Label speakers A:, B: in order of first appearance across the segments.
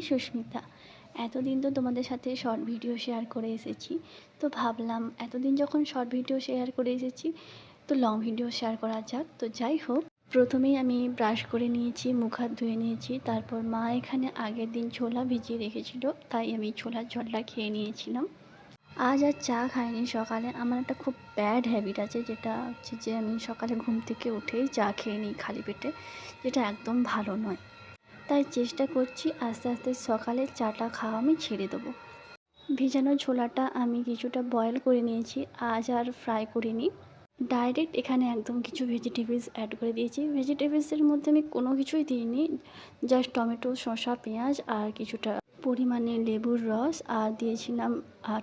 A: সুস্মিতা। এতদিন তো তোমাদের সাথে শর্ট ভিডিও শেয়ার করে এসেছি, তো ভাবলাম এতদিন যখন শর্ট ভিডিও শেয়ার করে এসেছি তো লং ভিডিও শেয়ার করা যাক। তো যাই হোক, প্রথমেই আমি ব্রাশ করে নিয়েছি, মুখ হাত ধুয়ে নিয়েছি। তারপর মা এখানে আগের দিন ছোলা ভিজিয়ে রেখেছিল, তাই আমি ছোলার জলটা খেয়ে নিয়েছিলাম। আজ আর চা খাইনি সকালে। আমার একটা খুব ব্যাড হ্যাবিট আছে, যেটা হচ্ছে যে আমি সকালে ঘুম থেকে উঠেই চা খেয়ে নিই খালি পেটে, যেটা একদম ভালো নয়। তাই চেষ্টা করছি আস্তে আস্তে সকালে চাটা খাওয়া আমি ছেড়ে দেবো। ভেজানো ছোলাটা আমি কিছুটা বয়েল করে নিয়েছি, আজ আর ফ্রাই করিনি। ডাইরেক্ট এখানে একদম কিছু ভেজিটেবলস অ্যাড করে দিয়েছি। ভেজিটেবলসের মধ্যে আমি কোনো কিছুই দিইনি, জাস্ট টমেটো, শসা, পেঁয়াজ আর কিছুটা পরিমাণে লেবুর রস, আর দিয়েছিলাম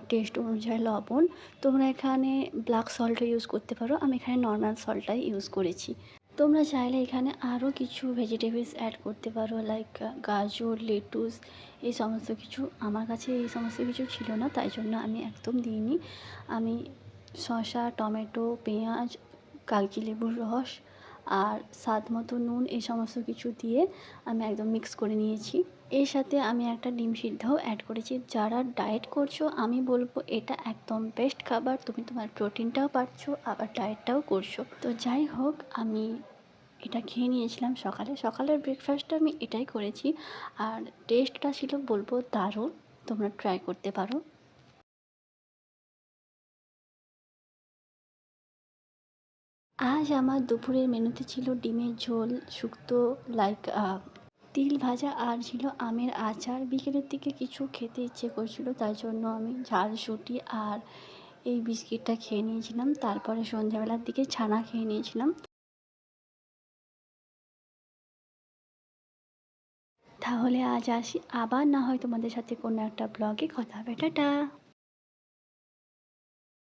A: টেস্ট অনুযায়ী লবণ। তোমরা এখানে ব্ল্যাক সল্টও ইউজ করতে পারো, আমি এখানে নর্মাল সল্টটাই ইউজ করেছি। তোমরা চাইলে এখানে আরও কিছু ভেজিটেবলস অ্যাড করতে পারো, লাইক গাজর, লেটুস, এই সমস্ত কিছু। আমার কাছে এই সমস্ত কিছু ছিল না, তাই জন্য আমি একদম দিইনি। আমি শসা, টমেটো, পেঁয়াজ, কাগজি লেবুর রস আর স্বাদ মতো নুন, এই সমস্ত কিছু দিয়ে আমি একদম মিক্স করে নিয়েছি। এর সাথে আমি একটা ডিম সিদ্ধও অ্যাড করেছি। যারা ডায়েট করছো আমি বলবো এটা একদম বেস্ট খাবার, তুমি তোমার প্রোটিনটাও পাচ্ছ আবার ডায়েটটাও করছো। তো যাই হোক, আমি এটা খেয়ে নিয়েছিলাম সকালের ব্রেকফাস্টটা আমি এটাই করেছি। আর টেস্টটা ছিল বলবো দারুণ, তোমরা ট্রাই করতে পারো। আজ আমার দুপুরের মেনুতে ছিল ডিমের ঝোল, শুক্তো, লাইক তিল ভাজা, আর ছিল আমের আচার। বিকেলের দিকে কিছু খেতে ইচ্ছে করছিল, তাই জন্য আমি ঝালসুটি আর এই বিস্কিটটা খেয়ে নিয়েছিলাম। তারপরে সন্ধ্যাবেলার দিকে ছানা খেয়ে নিয়েছিলাম। তাহলে আজ আসি, আবার না হয় তোমাদের সাথে কোনো একটা ব্লগে কথা হবে। টাটা।